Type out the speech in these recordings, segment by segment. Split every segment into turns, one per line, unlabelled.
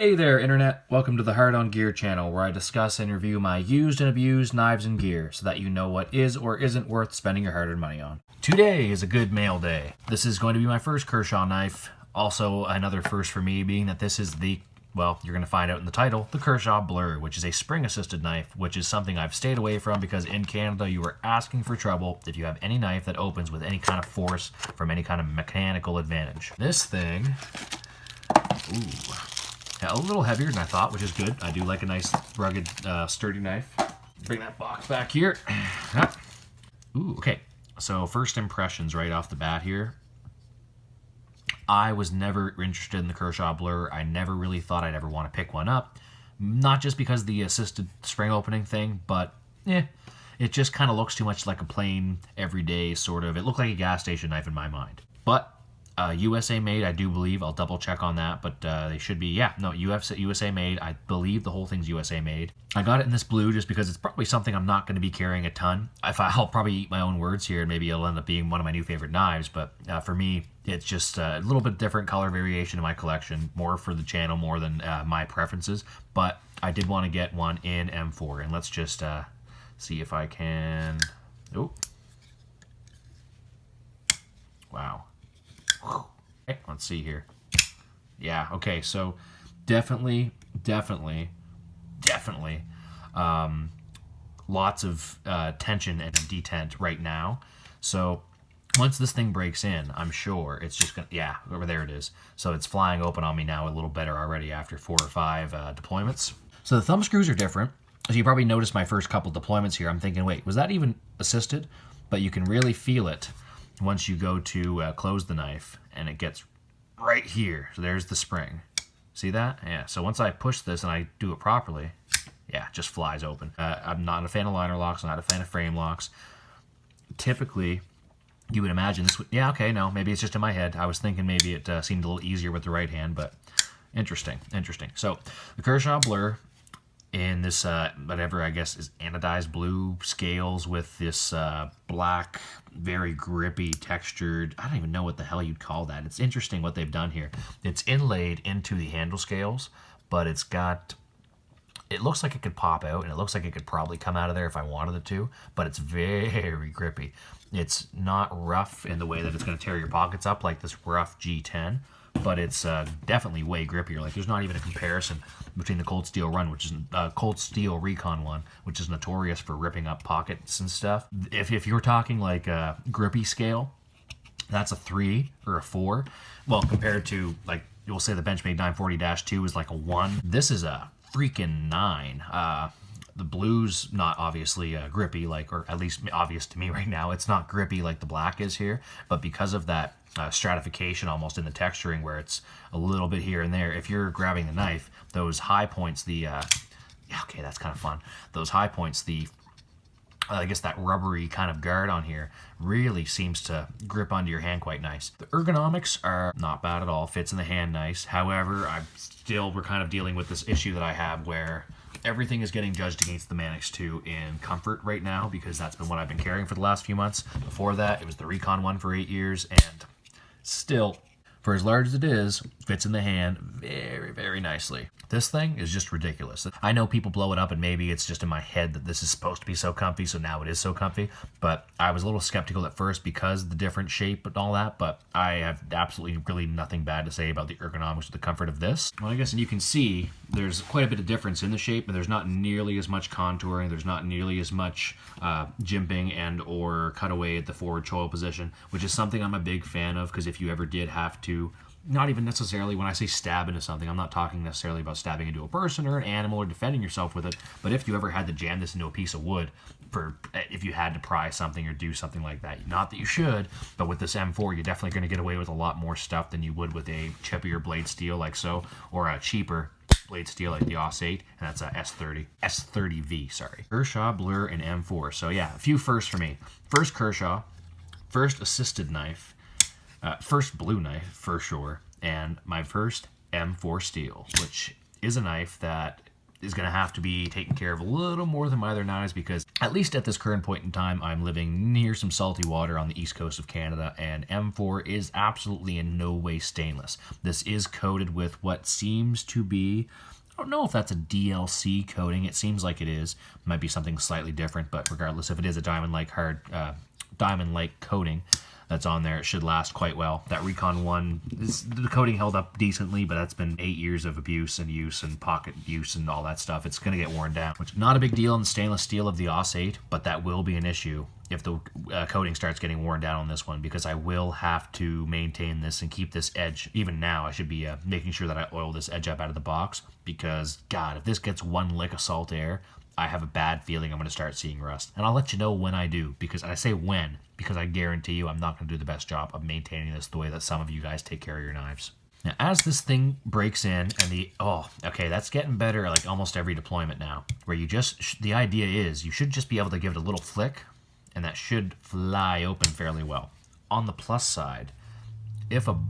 Hey there, Internet. Welcome to the Hard On Gear channel, where I discuss and review my used and abused knives and gear so that you know what is or isn't worth spending your hard-earned money on. Today is a good mail day. This is going to be my first Kershaw knife. Also, another first for me being that this is the, well, you're going to find out in the title, the Kershaw Blur, which is a spring-assisted knife, which is something I've stayed away from because in Canada you are asking for trouble if you have any knife that opens with any kind of force from any kind of mechanical advantage. This thing, ooh. Yeah, a little heavier than I thought, which is good. I do like a nice, rugged, sturdy knife. Bring that box back here. Ooh, okay. So first impressions right off the bat here. I was never interested in the Kershaw Blur. I never really thought I'd ever want to pick one up. Not just because of the assisted spring opening thing, but it just kind of looks too much like a plain, everyday sort of, it looked like a gas station knife in my mind. But USA made, I do believe. I'll double check on that, but they should be, USA made. I believe the whole thing's USA made. I got it in this blue just because it's probably something I'm not going to be carrying a ton. I'll probably eat my own words here, and maybe it'll end up being one of my new favorite knives, but for me, it's just a little bit different color variation in my collection, more for the channel, more than my preferences, but I did want to get one in M4, and let's just see if I can... Oh. Wow. Okay, let's see here. Yeah, okay, so definitely lots of tension and detent right now. So once this thing breaks in, I'm sure it's just gonna, yeah, over there it is. So it's flying open on me now a little better already after 4 or 5 deployments. So the thumb screws are different. As you probably noticed my first couple deployments here, I'm thinking, wait, was that even assisted? But you can really feel it once you go to close the knife, and it gets right here. So there's the spring. See that? Yeah, so once I push this and I do it properly, yeah, it just flies open. I'm not a fan of liner locks, I'm not a fan of frame locks. Typically, you would imagine this would, yeah, okay, no, maybe it's just in my head. I was thinking maybe it seemed a little easier with the right hand, but interesting. So the Kershaw Blur, in this, whatever I guess is anodized blue scales with this black, very grippy, textured, I don't even know what the hell you'd call that. It's interesting what they've done here. It's inlaid into the handle scales, but it's got, it looks like it could pop out, and it looks like it could probably come out of there if I wanted it to, but it's very grippy. It's not rough in the way that it's going to tear your pockets up like this rough G10, but it's definitely way grippier. Like, there's not even a comparison between the Cold Steel Run, which is Cold Steel Recon one, which is notorious for ripping up pockets and stuff. If you're talking like a grippy scale, that's a 3 or a 4. Well, compared to, like, you'll say the Benchmade 940-2 is like a 1. This is a freaking 9. The blue's not obviously grippy, like, or at least obvious to me right now. It's not grippy like the black is here, but because of that stratification almost in the texturing where it's a little bit here and there, if you're grabbing the knife, those high points, yeah, okay, that's kind of fun. Those high points, I guess that rubbery kind of guard on here really seems to grip onto your hand quite nice. The ergonomics are not bad at all, fits in the hand nice. However, we're kind of dealing with this issue that I have where everything is getting judged against the Manix 2 in comfort right now, because that's been what I've been carrying for the last few months. Before that, it was the Recon one for 8 years, and still, for as large as it is, fits in the hand very, very nicely. This thing is just ridiculous. I know people blow it up, and maybe it's just in my head that this is supposed to be so comfy, so now it is so comfy, but I was a little skeptical at first because of the different shape and all that, but I have absolutely really nothing bad to say about the ergonomics or the comfort of this. Well, I guess, and you can see there's quite a bit of difference in the shape, but there's not nearly as much contouring, there's not nearly as much jimping and or cutaway at the forward choil position, which is something I'm a big fan of, because if you ever did have to, not even necessarily when I say stab into something, I'm not talking necessarily about stabbing into a person or an animal or defending yourself with it, but if you ever had to jam this into a piece of wood, if you had to pry something or do something like that, not that you should, but with this M4, you're definitely going to get away with a lot more stuff than you would with a chippier blade steel like so, or a cheaper blade steel like the AUS 8, and that's a S30V, sorry. Kershaw Blur and M4. So yeah, a few firsts for me. First Kershaw, first assisted knife, first blue knife for sure, and my first M4 steel, which is a knife that is going to have to be taken care of a little more than my other knives, because at least at this current point in time, I'm living near some salty water on the east coast of Canada, and M4 is absolutely in no way stainless. This is coated with what seems to be, I don't know if that's a DLC coating. It seems like it is. It might be something slightly different, but regardless, if it is a diamond-like coating that's on there, it should last quite well. That Recon 1, the coating held up decently, but that's been 8 years of abuse and use and pocket use and all that stuff. It's going to get worn down, which is not a big deal in the stainless steel of the AUS 8, but that will be an issue if the coating starts getting worn down on this one, because I will have to maintain this and keep this edge. Even now, I should be making sure that I oil this edge up out of the box, because, God, if this gets one lick of salt air, I have a bad feeling I'm going to start seeing rust. And I'll let you know when I do, because I say when, because I guarantee you I'm not going to do the best job of maintaining this the way that some of you guys take care of your knives. Now, as this thing breaks in, and okay, that's getting better like almost every deployment now, where you just, the idea is you should just be able to give it a little flick, and that should fly open fairly well. On the plus side,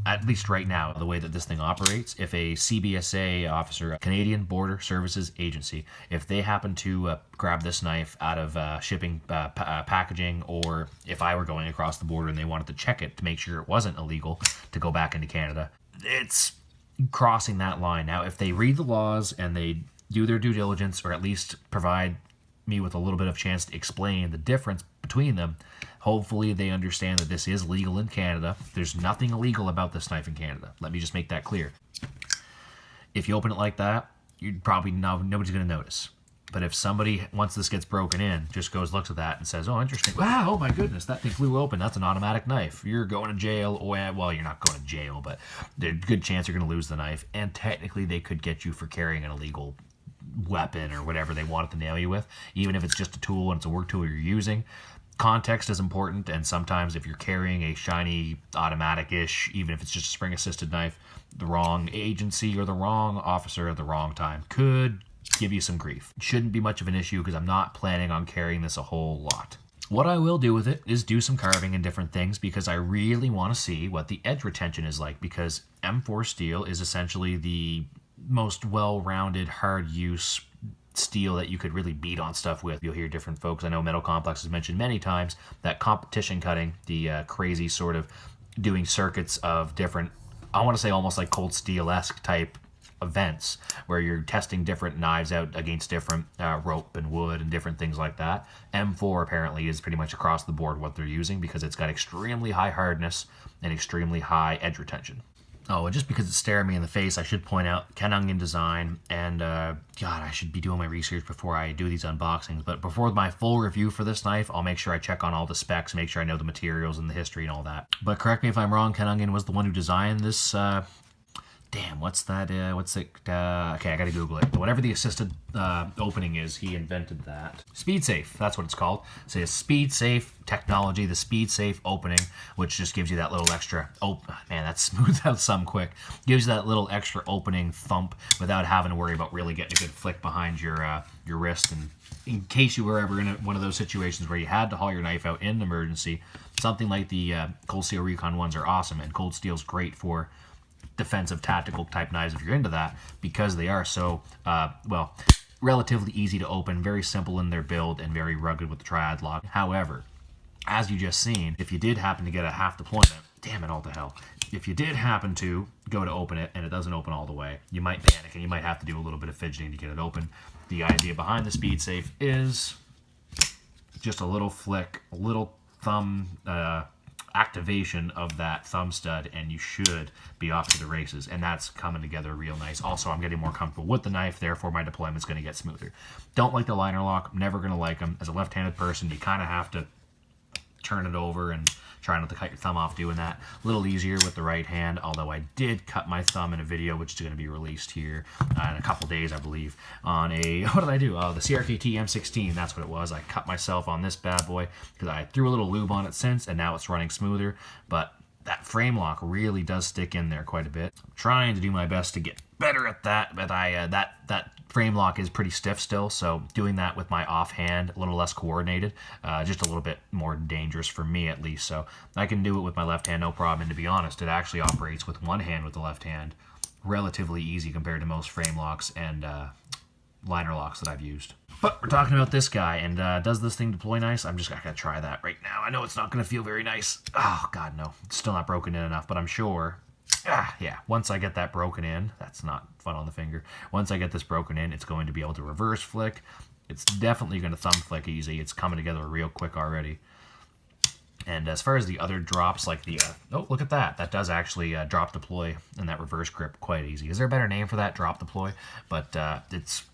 at least right now, the way that this thing operates, if a CBSA officer, a Canadian Border Services Agency, if they happen to grab this knife out of shipping packaging, or if I were going across the border and they wanted to check it to make sure it wasn't illegal to go back into Canada, it's crossing that line. Now, if they read the laws and they do their due diligence, or at least provide me with a little bit of chance to explain the difference between them, hopefully they understand that this is legal in Canada. There's nothing illegal about this knife in Canada. Let me just make that clear. If you open it like that, you'd probably nobody's going to notice. But if somebody, once this gets broken in, just looks at that and says, oh, interesting. Wow, oh my goodness, that thing flew open. That's an automatic knife. You're going to jail. Well, you're not going to jail, but there's a good chance you're going to lose the knife. And technically, they could get you for carrying an illegal weapon or whatever they wanted to nail you with, even if it's just a tool and it's a work tool you're using. Context is important, and sometimes if you're carrying a shiny automatic-ish, even if it's just a spring-assisted knife, the wrong agency or the wrong officer at the wrong time could give you some grief. It shouldn't be much of an issue, because I'm not planning on carrying this a whole lot. What I will do with it is do some carving and different things, because I really want to see what the edge retention is like, because M4 steel is essentially the most well-rounded, hard-use steel that you could really beat on stuff with. You'll hear different folks, I know Metal Complex has mentioned many times, that competition cutting, the crazy sort of doing circuits of different, I want to say almost like cold steel-esque type events, where you're testing different knives out against different rope and wood and different things like that. M4 apparently is pretty much across the board what they're using, because it's got extremely high hardness and extremely high edge retention. Oh, and just because it's staring me in the face, I should point out Ken Ungin design, and God, I should be doing my research before I do these unboxings, but before my full review for this knife, I'll make sure I check on all the specs, make sure I know the materials and the history and all that. But correct me if I'm wrong, Ken Ungin was the one who designed this, what's that, okay, I gotta Google it. But whatever the assisted opening is, he invented that. Speed Safe, that's what it's called. So it's Speed Safe technology, the Speed Safe opening, which just gives you that little extra, oh man, that smoothed out some quick. Gives you that little extra opening thump without having to worry about really getting a good flick behind your wrist. And in case you were ever in one of those situations where you had to haul your knife out in an emergency, something like the Cold Steel Recon 1s are awesome, and Cold Steel's great for defensive tactical type knives if you're into that, because they are so relatively easy to open, very simple in their build, and very rugged with the triad lock. However, as you just seen, if you did happen to get a half deployment, damn it all to hell, if you did happen to go to open it and it doesn't open all the way, you might panic and you might have to do a little bit of fidgeting to get it open. The idea behind the Speed Safe is just a little flick, a little thumb activation of that thumb stud, and you should be off to the races. And that's coming together real nice. Also, I'm getting more comfortable with the knife, therefore my deployment's going to get smoother. Don't like the liner lock, never going to like them. As a left-handed person, you kind of have to turn it over and try not to cut your thumb off doing that. A little easier with the right hand, although I did cut my thumb in a video, which is going to be released here in a couple days, I believe, on a, what did I do? The CRKT M16, that's what it was. I cut myself on this bad boy because I threw a little lube on it since, and now it's running smoother, but that frame lock really does stick in there quite a bit. I'm trying to do my best to get better at that, but that frame lock is pretty stiff still, so doing that with my offhand, a little less coordinated, just a little bit more dangerous for me at least. So I can do it with my left hand no problem, and to be honest, it actually operates with one hand with the left hand relatively easy compared to most frame locks, and liner locks that I've used. But we're talking about this guy, and does this thing deploy nice? I gotta try that right now. I know it's not gonna feel very nice. Oh God, no, it's still not broken in enough, but I'm sure. Yeah, once I get that broken in, that's not fun on the finger. Once I get this broken in, it's going to be able to reverse flick. It's definitely going to thumb flick easy. It's coming together real quick already. And as far as the other drops, like the, oh, look at that. That does actually drop deploy and that reverse grip quite easy. Is there a better name for that, drop deploy? But it's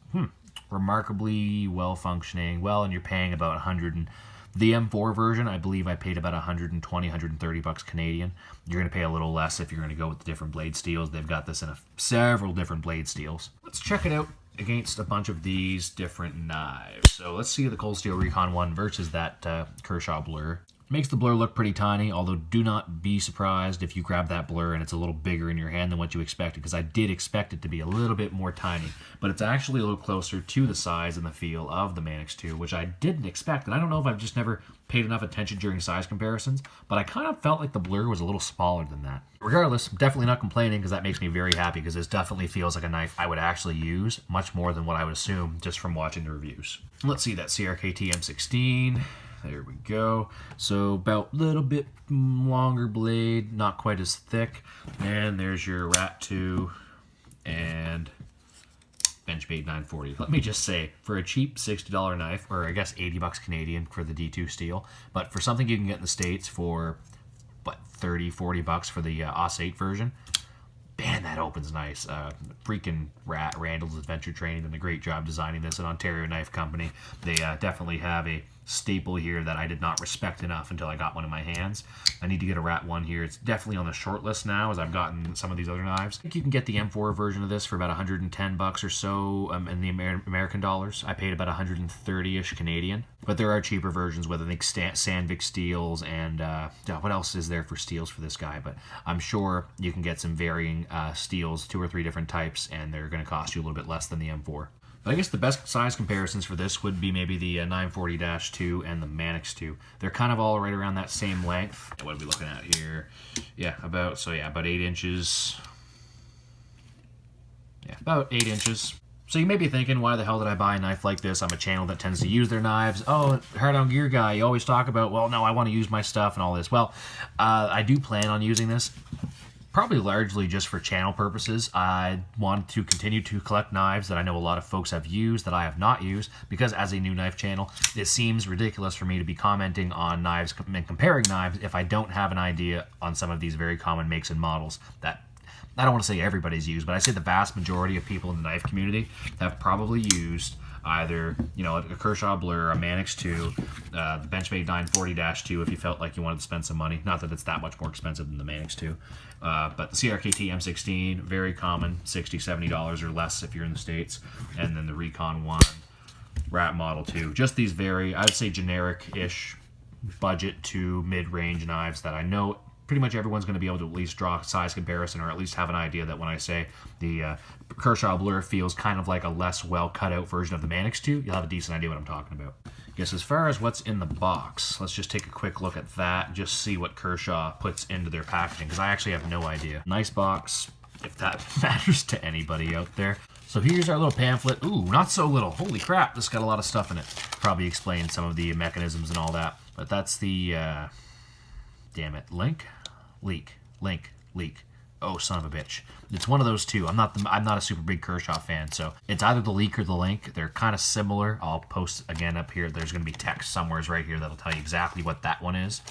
remarkably well functioning. Well, and you're paying about 100 and the M4 version, I believe I paid about 120, 130 bucks Canadian. You're going to pay a little less if you're going to go with the different blade steels. They've got this in several different blade steels. Let's check it out against a bunch of these different knives. So let's see the Cold Steel Recon 1 versus that Kershaw Blur. Makes the Blur look pretty tiny, although do not be surprised if you grab that Blur and it's a little bigger in your hand than what you expected, because I did expect it to be a little bit more tiny, but it's actually a little closer to the size and the feel of the Manix 2, which I didn't expect, and I don't know if I've just never paid enough attention during size comparisons, but I kind of felt like the Blur was a little smaller than that. Regardless, I'm definitely not complaining, because that makes me very happy, because this definitely feels like a knife I would actually use, much more than what I would assume just from watching the reviews. Let's see that CRKT M16. There we go. So about a little bit longer blade, not quite as thick. And there's your Rat 2 and Benchmade 940. Let me just say, for a cheap $60 knife, or I guess 80 bucks Canadian for the D2 steel, but for something you can get in the States for, what, 30, 40 bucks for the OS 8 version, man, that opens nice. Freaking Randall's Adventure Training did a great job designing this at Ontario Knife Company. They definitely have a staple here that I did not respect enough until I got one in my hands. I need to get a Rat 1 here. It's definitely on the short list now, as I've gotten some of these other knives. I think you can get the M4 version of this for about 110 bucks or so in the American dollars. I paid about 130-ish Canadian. But there are cheaper versions with, I think, Sandvik steels and what else is there for steels for this guy? But I'm sure you can get some varying steels, 2 or 3 different types, and they're going to cost you a little bit less than the M4. But I guess the best size comparisons for this would be maybe the 940-2 and the Manix 2. They're kind of all right around that same length. What are we looking at here? Yeah, about 8 inches. Yeah, about 8 inches. So you may be thinking, why the hell did I buy a knife like this? I'm a channel that tends to use their knives. Oh, Hard On Gear guy, you always talk about, well, no, I want to use my stuff and all this. Well, I do plan on using this. Probably largely just for channel purposes. I want to continue to collect knives that I know a lot of folks have used that I have not used, because as a new knife channel, it seems ridiculous for me to be commenting on knives and comparing knives if I don't have an idea on some of these very common makes and models that I don't want to say everybody's used, but I say the vast majority of people in the knife community have probably used either, you know, a Kershaw Blur, a Manix 2, the Benchmade 940-2 if you felt like you wanted to spend some money. Not that it's that much more expensive than the Manix 2. But the CRKT M16, very common, $60, $70 or less if you're in the States. And then the Recon 1, Rat Model 2. Just these very, I'd say, generic-ish budget to mid-range knives that I know pretty much everyone's going to be able to at least draw a size comparison, or at least have an idea that when I say the Kershaw Blur feels kind of like a less well cut out version of the Manix 2, you'll have a decent idea what I'm talking about. Yes, as far as what's in the box, let's just take a quick look at that and just see what Kershaw puts into their packaging, because I actually have no idea. Nice box, if that matters to anybody out there. So here's our little pamphlet. Ooh, not so little. Holy crap, this got a lot of stuff in it. Probably explains some of the mechanisms and all that. But that's the, damn it, leak. Oh, son of a bitch. It's one of those two. I'm not a super big Kershaw fan, so it's either the leak or the link. They're kind of similar. I'll post again up here. There's going to be text somewhere right here that'll tell you exactly what that one is.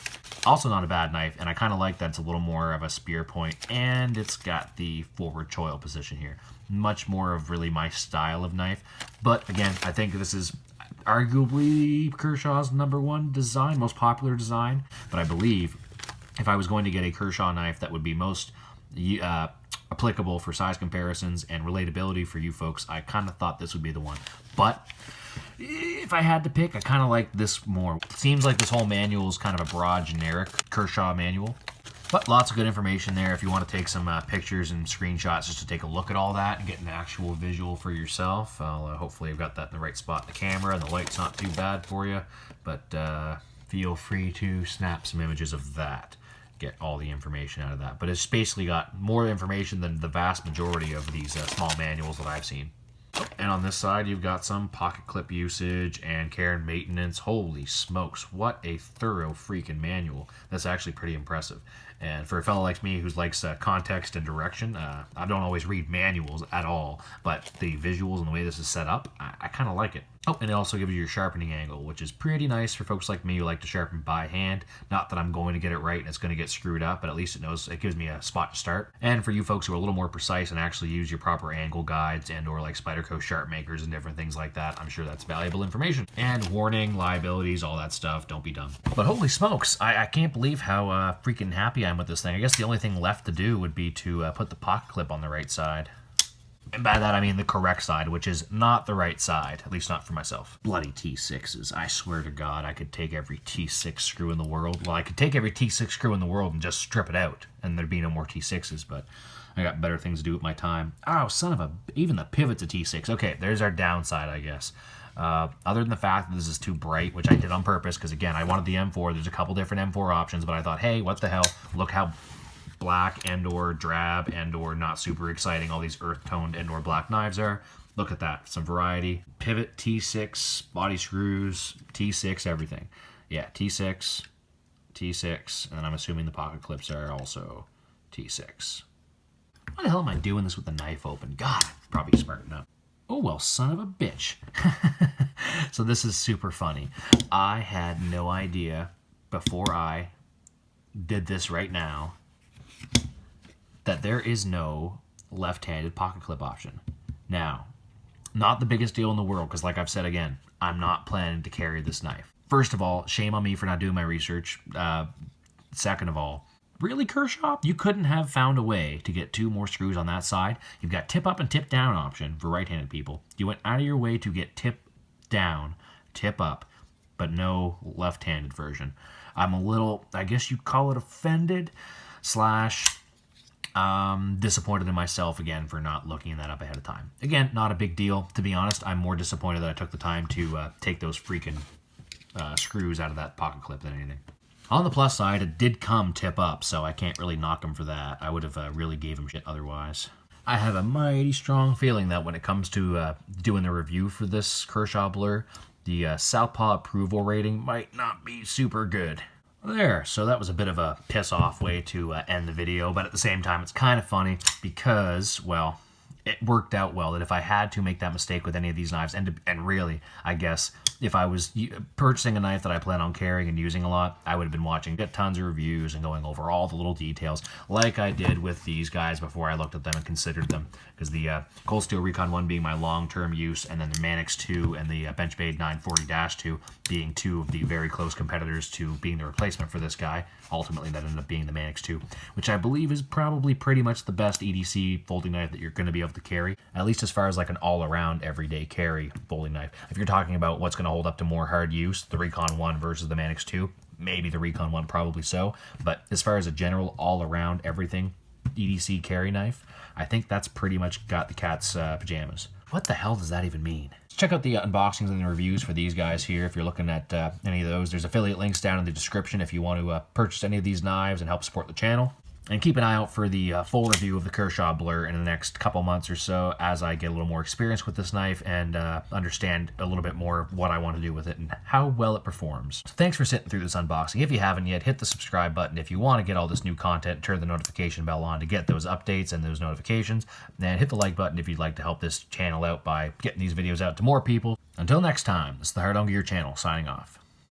Also not a bad knife, and I kind of like that it's a little more of a spear point, and it's got the forward choil position here. Much more of really my style of knife. But again, I think this is arguably Kershaw's #1 design, most popular design, but I believe if I was going to get a Kershaw knife that would be most applicable for size comparisons and relatability for you folks, I kind of thought this would be the one. But if I had to pick, I kind of like this more. It seems like this whole manual is kind of a broad, generic Kershaw manual. But lots of good information there if you want to take some pictures and screenshots just to take a look at all that and get an actual visual for yourself. Hopefully I've got that in the right spot in the camera and the light's not too bad for you. But feel free to snap some images of that. Get all the information out of that. But it's basically got more information than the vast majority of these small manuals that I've seen. And on this side, you've got some pocket clip usage and care and maintenance. Holy smokes, what a thorough freaking manual. That's actually pretty impressive. And for a fellow like me who likes context and direction, I don't always read manuals at all, but the visuals and the way this is set up, I kind of like it. Oh, and it also gives you your sharpening angle, which is pretty nice for folks like me who like to sharpen by hand. Not that I'm going to get it right and it's going to get screwed up, but at least it gives me a spot to start. And for you folks who are a little more precise and actually use your proper angle guides and or like Spyderco sharp makers and different things like that, I'm sure that's valuable information. And warning, liabilities, all that stuff, don't be dumb. But holy smokes, I can't believe how freaking happy I am with this thing. I guess the only thing left to do would be to put the pocket clip on the right side. And by that I mean the correct side, which is not the right side, at least not for myself. Bloody T6s. I swear to God, I could take every T6 screw in the world. Well, I could take every T6 screw in the world and just strip it out, and there'd be no more T6s, but I got better things to do with my time. Oh, son of a... Even the pivot's a T6. Okay, there's our downside, I guess. Other than the fact that this is too bright, which I did on purpose, because again, I wanted the M4. There's a couple different M4 options, but I thought, hey, what the hell? Look how black and or drab and or not super exciting all these earth toned and or black knives are. Look at that, some variety. Pivot, T6, body screws, T6, everything. Yeah, T6, T6, and then I'm assuming the pocket clips are also T6. Why the hell am I doing this with the knife open? God, I'm probably smarting up. Oh well, son of a bitch. So this is super funny. I had no idea before I did this right now that there is no left-handed pocket clip option. Now, not the biggest deal in the world, because like I've said again, I'm not planning to carry this knife. First of all, shame on me for not doing my research. Second of all, really, Kershaw? You couldn't have found a way to get 2 more screws on that side? You've got tip up and tip down option for right-handed people. You went out of your way to get tip down, tip up, but no left-handed version. I'm a little, I guess you'd call it offended, / disappointed in myself again for not looking that up ahead of time. Again, not a big deal. To be honest, I'm more disappointed that I took the time to take those freaking screws out of that pocket clip than anything. On the plus side, it did come tip up, so I can't really knock him for that. I would have really gave him shit otherwise. I have a mighty strong feeling that when it comes to doing the review for this Kershaw Blur, the Southpaw approval rating might not be super good. There, so that was a bit of a piss-off way to end the video, but at the same time, it's kind of funny because, well, it worked out well that if I had to make that mistake with any of these knives, and really, I guess, if I was purchasing a knife that I plan on carrying and using a lot, I would have been watching tons of reviews and going over all the little details like I did with these guys before I looked at them and considered them. Because the Cold Steel Recon 1 being my long-term use, and then the Manix 2 and the Benchmade 940-2 being 2 of the very close competitors to being the replacement for this guy. Ultimately, that ended up being the Manix 2, which I believe is probably pretty much the best EDC folding knife that you're going to be able to carry, at least as far as like an all-around everyday carry folding knife. If you're talking about what's going to hold up to more hard use, the Recon 1 versus the Manix 2, maybe the Recon 1, probably so, but as far as a general all-around everything EDC carry knife, I think that's pretty much got the cat's pajamas. What the hell does that even mean? Check out the unboxings and the reviews for these guys here if you're looking at any of those. There's affiliate links down in the description if you want to purchase any of these knives and help support the channel. And keep an eye out for the full review of the Kershaw Blur in the next couple months or so as I get a little more experience with this knife and understand a little bit more what I want to do with it and how well it performs. So thanks for sitting through this unboxing. If you haven't yet, hit the subscribe button if you want to get all this new content. Turn the notification bell on to get those updates and those notifications. And hit the like button if you'd like to help this channel out by getting these videos out to more people. Until next time, this is the Hard On Gear channel signing off.